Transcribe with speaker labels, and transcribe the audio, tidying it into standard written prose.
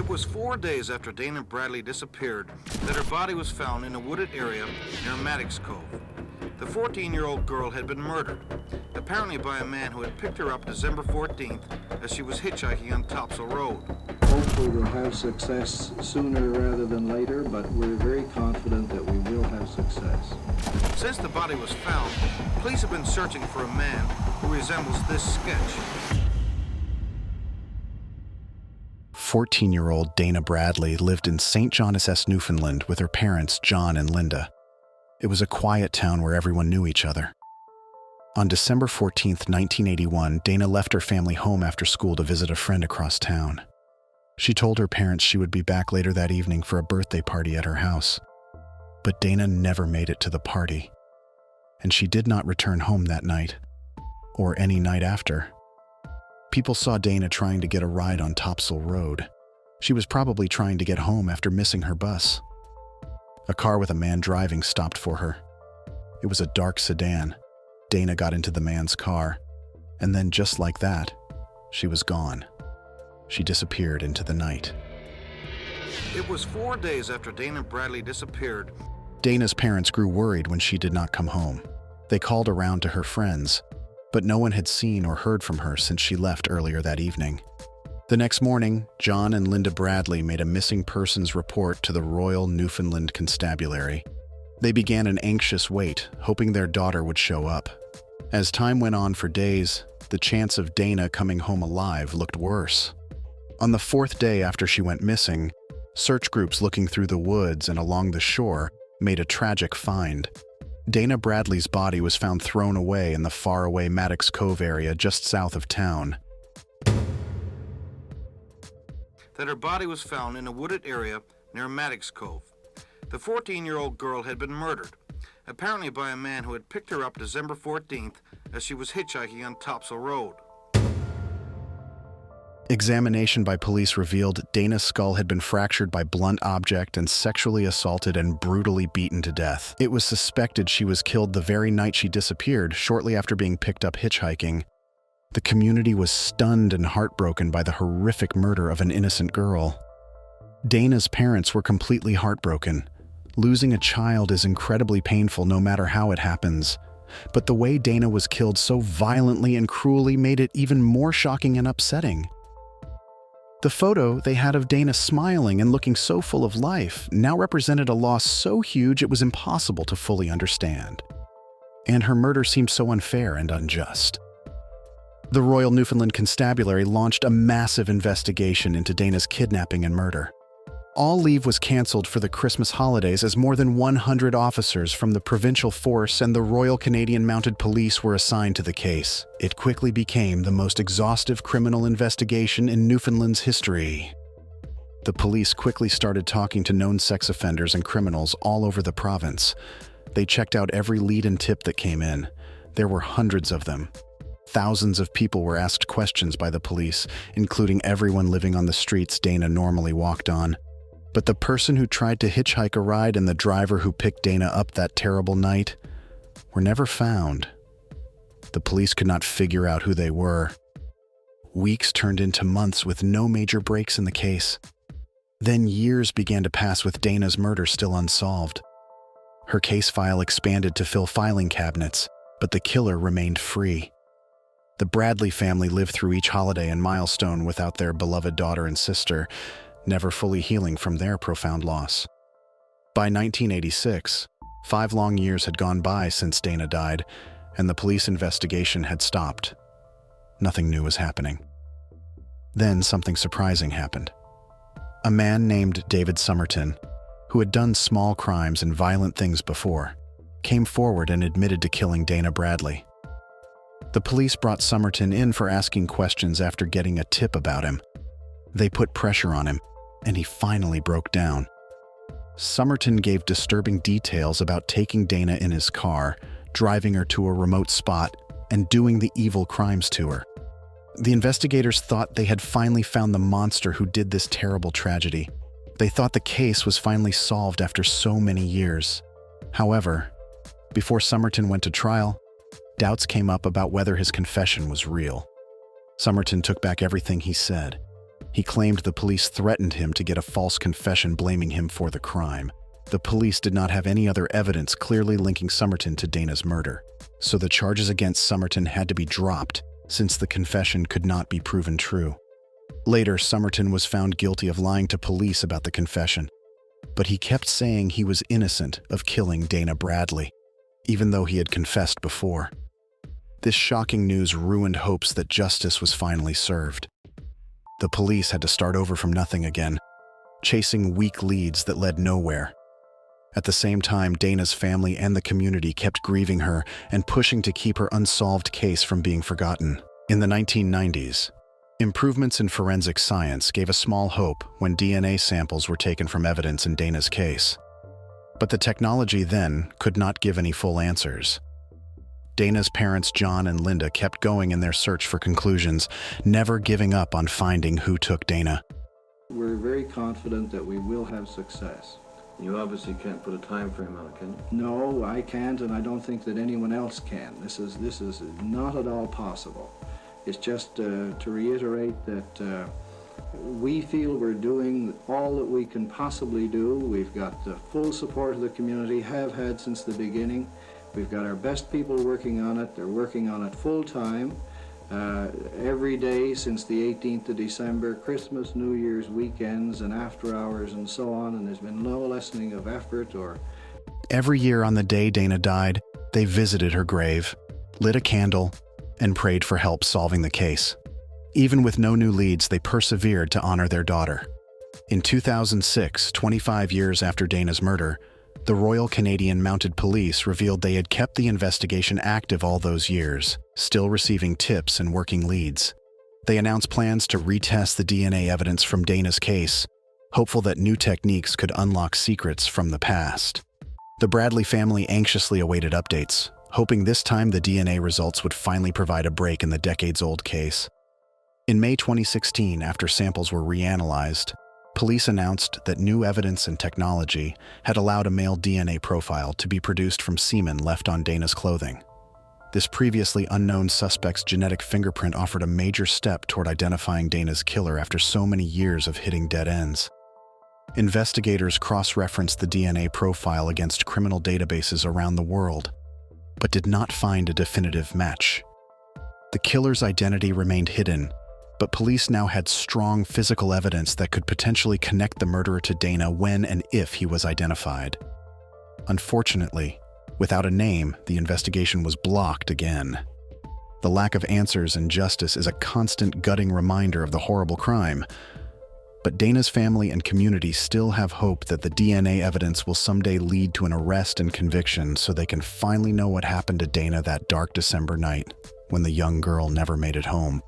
Speaker 1: was 4 days after Dana Bradley disappeared that her body was found in a wooded area near Maddox Cove. The 14-year-old girl had been murdered, apparently by a man who had picked her up December 14th as she was hitchhiking on Topsail Road.
Speaker 2: Hopefully we'll have success sooner rather than later, but we're very confident that we will have success.
Speaker 1: Since the body was found, police have been searching for a man who resembles this sketch.
Speaker 3: 14-year-old Dana Bradley lived in St. John's, Newfoundland with her parents, John and Linda. It was a quiet town where everyone knew each other. On December 14, 1981, Dana left her family home after school to visit a friend across town. She told her parents she would be back later that evening for a birthday party at her house. But Dana never made it to the party, and she did not return home that night, or any night after. People saw Dana trying to get a ride on Topsail Road. She was probably trying to get home after missing her bus. A car with a man driving stopped for her. It was a dark sedan. Dana got into the man's car, and then just like that, she was gone. She disappeared into the night.
Speaker 1: It was 4 days after Dana Bradley disappeared.
Speaker 3: Dana's parents grew worried when she did not come home. They called around to her friends, but no one had seen or heard from her since she left earlier that evening. The next morning, John and Linda Bradley made a missing persons report to the Royal Newfoundland Constabulary. They began an anxious wait, hoping their daughter would show up. As time went on for days, the chance of Dana coming home alive looked worse. On the 4th day after she went missing, search groups looking through the woods and along the shore made a tragic find. Dana Bradley's body was found thrown away in the faraway Maddox Cove area just south of town.
Speaker 1: That her body was found in a wooded area near Maddox Cove. The 14-year-old girl had been murdered, apparently by a man who had picked her up December 14th as she was hitchhiking on Topsail Road.
Speaker 3: Examination by police revealed Dana's skull had been fractured by blunt object and sexually assaulted and brutally beaten to death. It was suspected she was killed the very night she disappeared, shortly after being picked up hitchhiking. The community was stunned and heartbroken by the horrific murder of an innocent girl. Dana's parents were completely heartbroken. Losing a child is incredibly painful no matter how it happens. But the way Dana was killed so violently and cruelly made it even more shocking and upsetting. The photo they had of Dana smiling and looking so full of life now represented a loss so huge it was impossible to fully understand. And her murder seemed so unfair and unjust. The Royal Newfoundland Constabulary launched a massive investigation into Dana's kidnapping and murder. All leave was canceled for the Christmas holidays as more than 100 officers from the Provincial Force and the Royal Canadian Mounted Police were assigned to the case. It quickly became the most exhaustive criminal investigation in Newfoundland's history. The police quickly started talking to known sex offenders and criminals all over the province. They checked out every lead and tip that came in. There were hundreds of them. Thousands of people were asked questions by the police, including everyone living on the streets Dana normally walked on. But the person who tried to hitchhike a ride and the driver who picked Dana up that terrible night were never found. The police could not figure out who they were. Weeks turned into months with no major breaks in the case. Then years began to pass with Dana's murder still unsolved. Her case file expanded to fill filing cabinets, but the killer remained free. The Bradley family lived through each holiday and milestone without their beloved daughter and sister, never fully healing from their profound loss. By 1986, 5 long years had gone by since Dana died, and the police investigation had stopped. Nothing new was happening. Then something surprising happened. A man named David Somerton, who had done small crimes and violent things before, came forward and admitted to killing Dana Bradley. The police brought Somerton in for asking questions after getting a tip about him. They put pressure on him, and he finally broke down. Somerton gave disturbing details about taking Dana in his car, driving her to a remote spot, and doing the evil crimes to her. The investigators thought they had finally found the monster who did this terrible tragedy. They thought the case was finally solved after so many years. However, before Somerton went to trial, doubts came up about whether his confession was real. Somerton took back everything he said. He claimed the police threatened him to get a false confession blaming him for the crime. The police did not have any other evidence clearly linking Somerton to Dana's murder, so the charges against Somerton had to be dropped since the confession could not be proven true. Later, Somerton was found guilty of lying to police about the confession, but he kept saying he was innocent of killing Dana Bradley, even though he had confessed before. This shocking news ruined hopes that justice was finally served. The police had to start over from nothing again, chasing weak leads that led nowhere. At the same time, Dana's family and the community kept grieving her and pushing to keep her unsolved case from being forgotten. In the 1990s, improvements in forensic science gave a small hope when DNA samples were taken from evidence in Dana's case. But the technology then could not give any full answers. Dana's parents, John and Linda, kept going in their search for conclusions, never giving up on finding who took Dana.
Speaker 2: We're very confident that we will have success.
Speaker 4: You obviously can't put a time frame on it, can you?
Speaker 2: No, I can't, and I don't think that anyone else can. This is not at all possible. It's just to reiterate that we feel we're doing all that we can possibly do. We've got the full support of the community, have had since the beginning. We've got our best people working on it. They're working on it full time, every day since the 18th of December, Christmas, New Year's, weekends, and after hours, and so on, and there's been no lessening of effort or...
Speaker 3: Every year on the day Dana died, they visited her grave, lit a candle, and prayed for help solving the case. Even with no new leads, they persevered to honor their daughter. In 2006, 25 years after Dana's murder, the Royal Canadian Mounted Police revealed they had kept the investigation active all those years, still receiving tips and working leads. They announced plans to retest the DNA evidence from Dana's case, hopeful that new techniques could unlock secrets from the past. The Bradley family anxiously awaited updates, hoping this time the DNA results would finally provide a break in the decades-old case. In May 2016, after samples were reanalyzed, police announced that new evidence and technology had allowed a male DNA profile to be produced from semen left on Dana's clothing. This previously unknown suspect's genetic fingerprint offered a major step toward identifying Dana's killer after so many years of hitting dead ends. Investigators cross-referenced the DNA profile against criminal databases around the world, but did not find a definitive match. The killer's identity remained hidden, but police now had strong physical evidence that could potentially connect the murderer to Dana when and if he was identified. Unfortunately, without a name, the investigation was blocked again. The lack of answers and justice is a constant gutting reminder of the horrible crime. But Dana's family and community still have hope that the DNA evidence will someday lead to an arrest and conviction so they can finally know what happened to Dana that dark December night when the young girl never made it home.